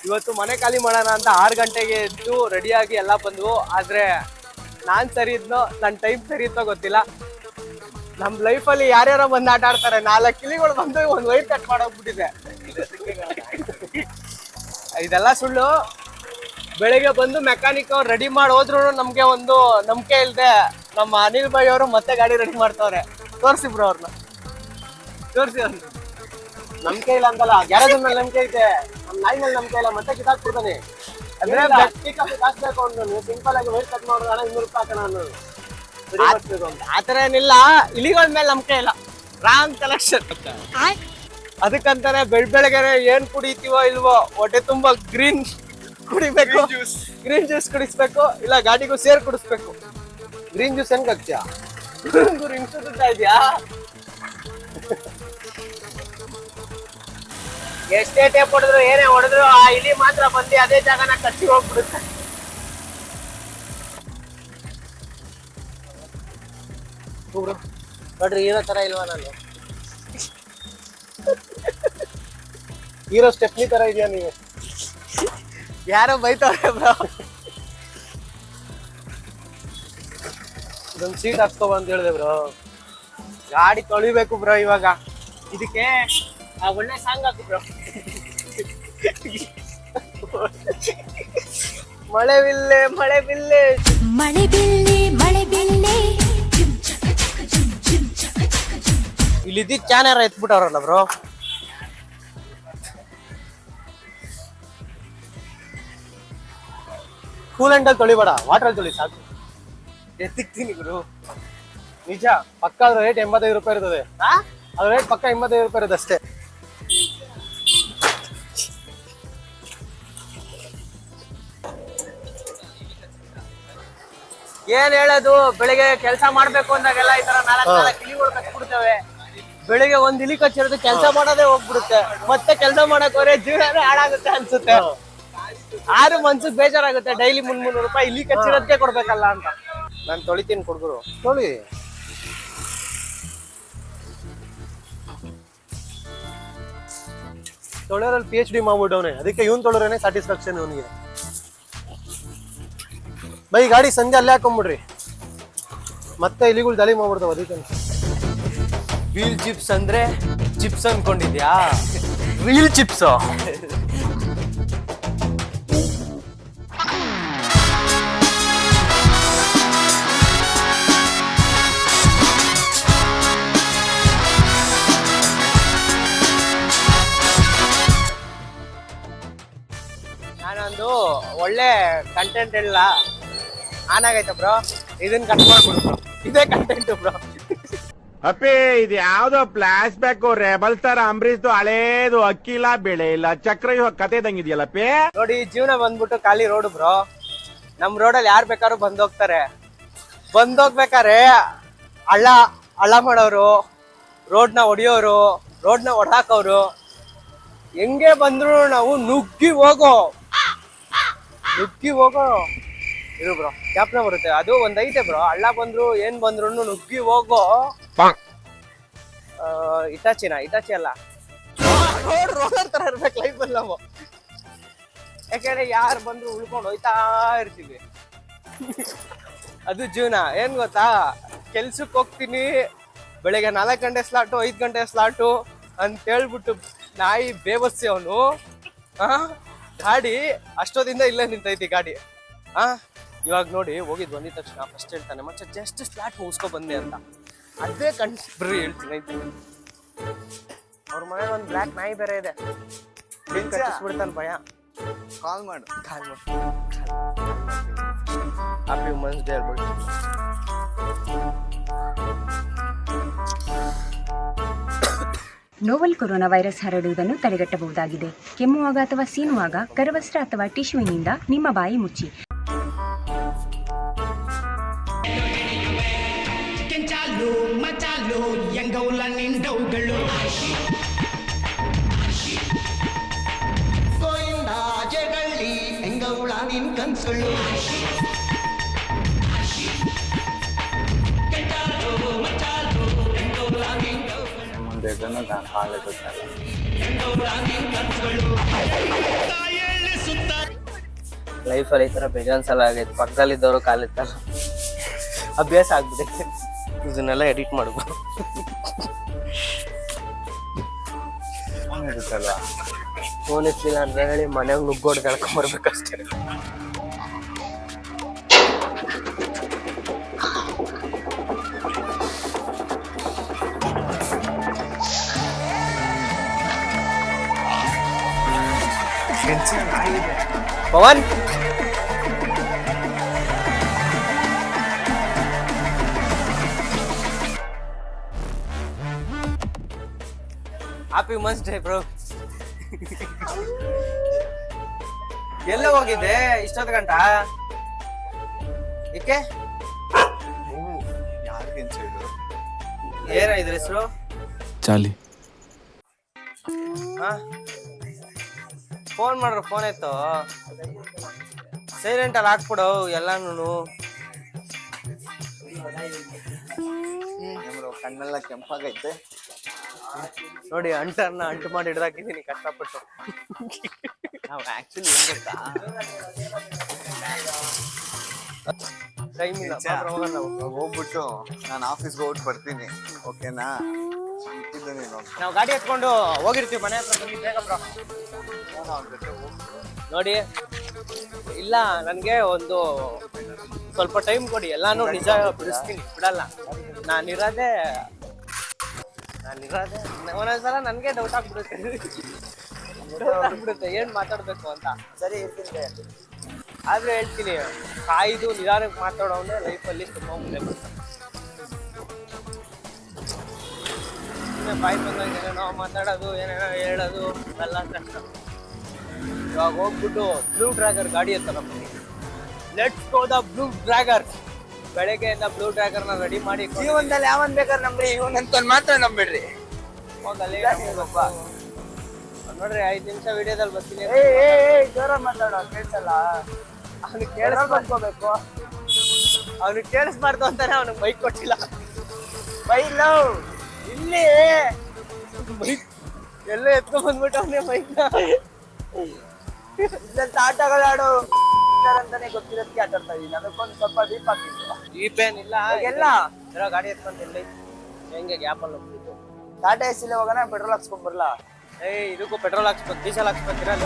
ಇವತ್ತು ಮನೆ ಖಾಲಿ ಮಾಡೋಣ ಅಂತ 6 ಗಂಟೆಗೆ ಎದ್ದು ರೆಡಿಯಾಗಿ ಎಲ್ಲ ಬಂದ್ವು. ಆದ್ರೆ ನಾನ್ ಸರಿ ಇದ್ನೋ ನನ್ನ ಟೈಮ್ ಸರಿ ಇತ್ತೋ ಗೊತ್ತಿಲ್ಲ. ನಮ್ ಲೈಫಲ್ಲಿ ಯಾರ್ಯಾರೋ ಬಂದು ಆಟ ಆಡ್ತಾರೆ. 4 ಕಿಲಿಗಳು ಬಂದು ಒಂದು ವೈರ್ ಕಟ್ ಮಾಡೋಗ್ಬಿಟ್ಟಿದೆ. ಇದೆಲ್ಲ ಸುಳ್ಳು. ಬೆಳಿಗ್ಗೆ ಬಂದು ಮೆಕ್ಯಾನಿಕ್ ಅವ್ರು ರೆಡಿ ಮಾಡಿ ಹೋದ್ರು ನಮ್ಗೆ ಒಂದು ನಂಬಿಕೆ ಇಲ್ಲದೆ ನಮ್ಮ ಅನಿಲ್ ಭಾಯ್ ಅವರು ಮತ್ತೆ ಗಾಡಿ ರೆಡಿ ಮಾಡ್ತಾವ್ರೆ. ತೋರಿಸಿ ಬ್ರೋ ಅವ್ರನ್ನ, ತೋರಿಸಿ ಅವ್ರನ್ನ. ನಂಬಿಕೆ ಇಲ್ಲ ಅಂತಲ್ಲ, ಗ್ಯಾರೇಜ್ ಮೇಲೆ ನಂಬಿಕೆ ಐತೆ, ನಮ್ ನಾಯಿ ಮೇಲೆ ನಂಬಿಕೆ ಇಲ್ಲ. ಮತ್ತೆ ಕಿತ್ತಾಕ್ಬಿಡ್ತಾನೆ. ಅಂದ್ರೆ ಹಾಕ್ಬೇಕು ಅವ್ನು. ನೀವು ಸಿಂಪಲ್ ಆಗಿ ವೈರ್ ಕಟ್ ಮಾಡೋಣ 200 ರೂಪಾಯಿ ಹಾಕೋಣ ಅನ್ನೋದು. ಆತರ ಏನಿಲ್ಲ, ಇಲಿಗಳ ಮೇಲೆ ನಂಬಿಕೆ ಇಲ್ಲ. Wrong collection. ಅದಕ್ಕಂತಾನೆ ಬೆಳಗ್ಗೆ ಏನ್ ಕುಡಿತೀವೋ ಇಲ್ವೋ ಹೊಟ್ಟೆ ತುಂಬಾ ಗ್ರೀನ್ ಕುಡಿಬೇಕು, ಗ್ರೀನ್ ಜ್ಯೂಸ್ ಕುಡಿಸ್ಬೇಕು, ಇಲ್ಲ ಗಾಡಿಗೂ ಸೇರ್ ಕುಡಿಸ್ಬೇಕು. ಗ್ರೀನ್ ಜ್ಯೂಸ್ ಹೆಂಗ್ ಹಾಕ್ತೀಯಾ? ಹಿಂಗ್ಸುತ್ತಾ ಇದ್ಯಾ? ಎಷ್ಟೇ ಟೇಪ್ ಹೊಡೆದ್ರು ಏನೇ ಹೊಡೆದ್ರು ಆ ಇಲಿ ಮಾತ್ರ ಬಂದು ಅದೇ ಜಾಗನ ಕಚ್ಚಿ ಹೋಗ್ಬಿಡುತ್ತೆ. ನೋಡ್ರಿ ಹೀರೋ ತರ ಇಲ್ವಾ ನಾನು? ಹೀರೋ ಸ್ಟೆಪ್ನಿ ತರ ಇದೆಯಾ ನೀವು? ಯಾರೋ ಬೈತವ್ರೆ ಬ್ರೋ. ಇದೊಂದು ಸೀಟ್ ಹಾಕ್ಸ್ಕೊಬ ಅಂತ ಹೇಳಿದೆ ಬ್ರೋ. ಗಾಡಿ ತೊಳಿಬೇಕು ಬ್ರೋ ಇವಾಗ. ಇದಕ್ಕೆ ಒಳ್ಳೆ ಸಾಂಗ್ ಹಾಕು ಬ್ರೋ. ಮಳೆ ಬಿಲ್ಲೆ ಮಳೆ ಬಿಲ್ಲೆ ಮಳೆ ಬಿಲ್ಲೆ ಮಳೆ ಬಿಲ್ಲೆ. ಇಲ್ಲಿದ್ದ ಚಾನರ ಎತ್ಬಿಟ್ಟವ್ರಲ್ಲ ಬ್ರೋ. ಕೂಲೆಂಟಲ್ಲಿ ತೊಳಿಬೇಡ, ವಾಟರ್ ತೊಳಿ ಸಾಕು. ಎತ್ತಿಕ್ತೀನಿ ಗುರು, ನಿಜ. ಪಕ್ಕ ಅದ್ರ ರೇಟ್ 85 ರೂಪಾಯಿ ಇರ್ತದೆ. ಅದ್ರ ರೇಟ್ ಪಕ್ಕ 85 ರೂಪಾಯಿ ಇರೋದು ಅಷ್ಟೇ. ಏನ್ ಹೇಳೋದು, ಬೆಳಿಗ್ಗೆ ಕೆಲಸ ಮಾಡ್ಬೇಕು ಅಂದಾಗೆಲ್ಲ ಈ ತರ 4 ಇಲಿಗಳು ಕಚ್ಬಿಡ್ತವೆ. ಬೆಳಿಗ್ಗೆ 1 ಇಲಿ ಕಚ್ಚಿರೋದು ಕೆಲಸ ಮಾಡೋದೇ ಹೋಗ್ಬಿಡುತ್ತೆ. ಮತ್ತೆ ಕೆಲಸ ಮಾಡಕ್ ಹೋದ್ರೆ ಜೀವನನೇ ಹಾಳಾಗುತ್ತೆ ಅನ್ಸುತ್ತೆ. ಆರು ಮನ್ಸಿಗೆ ಬೇಜಾರಾಗುತ್ತೆ. ಡೈಲಿ 300 ರೂಪಾಯಿ ಇಲಿ ಕಚ್ಚಿರೋದಕ್ಕೆ ಕೊಡ್ಬೇಕಲ್ಲ ಅಂತ. ನಾನು ತೊಳಿತೀನಿ, ಕೊಡ್ಗುರು ತೊಳಿ. ತೊಳೆಯೋರಲ್ಲಿ PhD ಮಾಡ್ಬಿಟ್ಟವನೆ, ಅದಕ್ಕೆ ಇವನ್ ತೊಳೋರೇನೆ ಸ್ಯಾಟಿಸ್ಫ್ಯಾಕ್ಷನ್ ಅವನಿಗೆ. ಬೈ ಗಾಡಿ ಸಂಜೆ ಅಲ್ಲೇ ಹಾಕೊಂಡ್ಬಿಡ್ರಿ, ಮತ್ತೆ ಇಲಿಗಳು ದಾಳಿ ಮಾಡ್ಬಿಡ್ತಾವ. ಅದಕ್ಕೆ ವೀಲ್ ಚಿಪ್ಸ್ ಅಂದ್ರೆ ಚಿಪ್ಸ್ ಅನ್ಕೊಂಡಿದ್ಯಾ? Reel chips. ನಾನೊಂದು ಒಳ್ಳೆ ಕಂಟೆಂಟ್ ಇಲ್ಲ ಆನ್ ಆಗೈತೆ ಬ್ರೋ. ಇದನ್ನ ಕಟ್ ಮಾಡ್ಬಿಡು ಬ್ರೋ, ಇದೇ ಕಂಟೆಂಟ್ ಬ್ರೋ. ಅಪ್ಪಿ ಇದು ಯಾವ್ದೋ ಫ್ಲಾಶ್ ಬ್ಯಾಕ್ ರೆಬಲ್ ತರ ಅಂಬರೀಶ್ದು ಹಳೇದು. ಅಕ್ಕಿ ಇಲ್ಲ, ಬೆಳೆ ಇಲ್ಲ, ಚಕ್ರ ಇವಾಗ ಕತೆ ಇದಂಗಿದ್ಯಲ್ಲಪ್ಪಿ. ನೋಡಿ ಜೀವನ ಬಂದ್ಬಿಟ್ಟು ಖಾಲಿ ರೋಡ್ ಬ್ರೋ. ನಮ್ ರೋಡಲ್ಲಿ ಯಾರು ಬೇಕಾದ್ರೂ ಬಂದೋಗ್ತಾರೆ. ಬಂದೋಗ್ಬೇಕಾರೆ ಹಳ್ಳ ಮಾಡೋರು, ರೋಡ್ನ ಹೊಡಿಯೋರು, ರೋಡ್ನ ಹೊಡ್ಹಾಕೋರು, ಹೆಂಗೆ ಬಂದ್ರು ನಾವು ನುಗ್ಗಿ ಹೋಗೋ ಇರು ಬ್ರೋ. ಕ್ಯಾಪ್ನ ಬರುತ್ತೆ, ಅದು ಒಂದ್ ಐತೆ ಬ್ರೋ. ಹಳ್ಳ ಬಂದ್ರು ಏನ್ ಬಂದ್ರು ನುಗ್ಗಿ ಹೋಗೋ ಇಟಾಚಿ ಅಲ್ಲ, ರೋಲರ್ ತರ ಇರ್ಬೇಕು ಲೈಫ್ ಅಲ್ಲಿ ನಾವು. ಯಾಕಂದ್ರೆ ಯಾರು ಬಂದ್ರು ಉಳ್ಕೊಂಡು ಹೋಯ್ತಾ ಇರ್ತೀವಿ. ಅದು ಜೀವನ. ಏನ್ ಗೊತ್ತಾ, ಕೆಲ್ಸಕ್ಕೆ ಹೋಗ್ತೀನಿ, ಬೆಳಿಗ್ಗೆ 4 ಗಂಟೆ ಸ್ಲಾಟು, 5 ಗಂಟೆ ಸ್ಲಾಟು ಅಂತ ಹೇಳ್ಬಿಟ್ಟು ನಾಯಿ ಬೇವಸ್ಸಿ ಅವನು. ಗಾಡಿ ಅಷ್ಟೊತ್ತಿಂದ ಇಲ್ಲೇ ನಿಂತೈತಿ ಗಾಡಿ. ಇವಾಗ ನೋಡಿ ಬಂದಿದ ತಕ್ಷಣ ಫಸ್ಟ್ ಹೇಳ್ತಾನೆ, ಮತ್ತೆ ಜಸ್ಟ್ ಸ್ಲಾಟ್ ಮುಗಿಸ್ಕೊ ಬಂದೆ ಅಂತ. ಅದೇ ಬರೀ ಹೇಳ್ತೀನಿ. ಅವ್ರ ಮನೇಲಿ ಒಂದು ಬ್ಲ್ಯಾಕ್ ನಾಯಿ ಬೇರೆ ಇದೆ. ಕಚ್ಚಿಸ್ಬಿಡ್ತಾನೆ ಭಯ. ಕಾಲ್ ಮಾಡು. ಹ್ಯಾಪಿ ವುಮೆನ್ಸ್ ಡೇ ಹೇಳ್ಬಿಡಿ. ನೋವೆಲ್ ಕೊರೋನಾ ವೈರಸ್ ಹರಡುವುದನ್ನು ತಡೆಗಟ್ಟಬಹುದಾಗಿದೆ. ಕೆಮ್ಮುವಾಗ ಅಥವಾ ಸೀನುವಾಗ ಕರವಸ್ತ್ರ ಅಥವಾ ಟಿಶ್ಯೂನಿಂದ ನಿಮ್ಮ ಬಾಯಿ ಮುಚ್ಚಿ. ನಾನು ಕಾಲೇಜ್ ಲೈಫಲ್ಲಿ ಈ ಥರ ಬೇಜಾನ್ ಸಲ ಆಗೈತೆ. ಪಕ್ಕದಲ್ಲಿದ್ದವರು ಕಾಲೆತ್ತಲ್ಲ, ಅಭ್ಯಾಸ ಆಗ್ಬಿಟ್ಟೈತೆ. ಇದನ್ನೆಲ್ಲ ಎಡಿಟ್ ಮಾಡ್ಬೋದು. ಫೋನ್ ಇರ್ಲಿಲ್ಲ ಅಂದ್ರೆ ಹೇಳಿ ಮನೆಗೆ ನುಗ್ಗೋಡ್ ಕಳ್ಕೊಂಬರ್ಬೇಕಷ್ಟೇ. Pavan happy must day bro. ಎಲ್ಲ ಹೋಗಿದ್ದೆ ಇಷ್ಟೊತ್ತು ಗಂಟ? ಏಕೆ? ಏನ ಇದ್ರ ಹೆಸರು? ಚಾಲಿ. ಫೋನ್ ಮಾಡ್ರ, ಫೋನ್ ಆಯ್ತು ಸೈಲೆಂಟ್ ಅಲ್ಲಿ ಹಾಕ್ಬಿಡು ಎಲ್ಲಾನು. ಕಣ್ಣೆಲ್ಲ ಕೆಂಪಾಗೈತೆ ನೋಡಿ, ಅಂಟು ಮಾಡಿ ಹಿಡ್ದಾಕಿದೀನಿ ಕಷ್ಟಪಟ್ಟು. ನಾವು ಆಕ್ಚುಲಿ ಏನ್ ಗೊತ್ತಾ, ಟೈಮ್ ಇಲ್ಲ, ಹೋಗೋಣ ನಾವು. ಹೋಗ್ಬಿಟ್ಟು ನಾನು ಆಫೀಸ್ಗೆ ಹೋಗ್ಬಿಟ್ಟು ಬರ್ತೀನಿ, ಓಕೆನಾ? ನೀನು ನಾವು ಗಾಡಿ ಎತ್ಕೊಂಡು ಹೋಗಿರ್ತೀವಿ ಮನೆ ಹತ್ರ. ಬನ್ನಿ ಬೇಗ ಬ್ರೋ. ನೋಡಿ, ಇಲ್ಲ ನನ್ಗೆ ಒಂದು ಸ್ವಲ್ಪ ಟೈಮ್ ಕೊಡಿ, ಎಲ್ಲಾನು ನಿಜ ಬಿಡಿಸ್ತೀನಿ, ಬಿಡಲ್ಲ. ನಾನಿರೋದೇ ಒಂದೊಂದ್ಸಲ ನನ್ಗೆ ಡೌಟ್ ಆಗ್ಬಿಡುತ್ತೆ ಏನ್ ಮಾತಾಡ್ಬೇಕು ಅಂತ. ಸರಿ ಇರ್ತೀನಿ, ಆದ್ರೆ ಹೇಳ್ತೀನಿ, ಕಾಯ್ದು ನಿಧಾನಕ್ಕೆ ಮಾತಾಡೋನೆ ಲೈಫಲ್ಲಿ ತುಂಬಾ ಮುಂದೆ ಬರ್ತಾರೆ. ಬಾಯ್ ಬಂದಾಗ ಏನೇನೋ ಮಾತಾಡೋದು, ಏನೇನೋ ಹೇಳೋದು ಎಲ್ಲ ಕಷ್ಟ. ಇವಾಗ ಹೋಗ್ಬಿಟ್ಟು ಬ್ಲೂ ಡ್ರ್ಯಾಗರ್ ಗಾಡಿ ಅಂತ ನಮ್ಮಲ್ಲಿ. Let's go the blue dagger. ಬೆಳಗ್ಗೆಯಿಂದ ಬ್ಲೂ ಡ್ರ್ಯಾಗರ್ ನ ರೆಡಿ ಮಾಡಿ ಜೀವನದಲ್ಲಿ ಯಾವನ್ ಬೇಕಾದ್ರೆ ನಂಬ್ರಿ, ಇವನ್ ಅಂತ ಮಾತ್ರ ನಂಬಿಡ್ರಿ. ಹೋಗಲ್ಲಿ ನೋಡ್ರಿ, 5 ನಿಮಿಷ ವಿಡಿಯೋದಲ್ಲಿ ಬರ್ತೀನಿ. ಜೋರ ಮಾತಾಡೋ, ಕೇಳ್ಸಲ್ಲ. ಅವ್ನಿಗೆ ಕೇಳಿಸ್ಬೇಕು, ಅವ್ನಿಗೆ ಕೇಳಿಸ್ಬಾರ್ದು ಅಂತಾನೆ ಅವ್ನಿಗೆ ಬೈಕ್ ಕೊಟ್ಟಿಲ್ಲ. ಬೈಲು ಇಲ್ಲಿ ಬೈಕ್ ಎಲ್ಲ ಎತ್ಕೊಂಡ್ ಬಂದ್ಬಿಟ್ಟು ಅವನೇ ಬೈಕ್ನ. ಇದ್ದಂತ ಆಟಗಳಾಡು ಅಂತಾನೆ ಗೊತ್ತಿರೋದಕ್ಕೆ ಆಟ ಆಡ್ತಾ ಇದೀನಿ. ಅದಕ್ಕೊಂದು ಸ್ವಲ್ಪ ದೀಪ ಹಾಕಿದ್ದು. ಈ ಪೇನ್ ಇಲ್ಲ ಎಲ್ಲ ಇರೋ ಗಾಡಿ ಎತ್ಕೊಂಡು ಇಲ್ಲಿ ಹೆಂಗೆ ಗ್ಯಾಪಲ್ಲಿ ಹೋಗ್ಬಿಟ್ಟು ಟಾಟಾ ಎಸಿಲಿ ಹೋಗೋಣ, ಪೆಟ್ರೋಲ್ ಹಾಕ್ಸ್ಕೊಂಡ್ ಬರಲ್ಲ. ಇದಕ್ಕೂ ಪೆಟ್ರೋಲ್ ಹಾಕ್ಸ್ಬೇಕು, ಡೀಸೆಲ್ ಹಾಕ್ಸ್ಬೇಕಿರಲ್ಲ.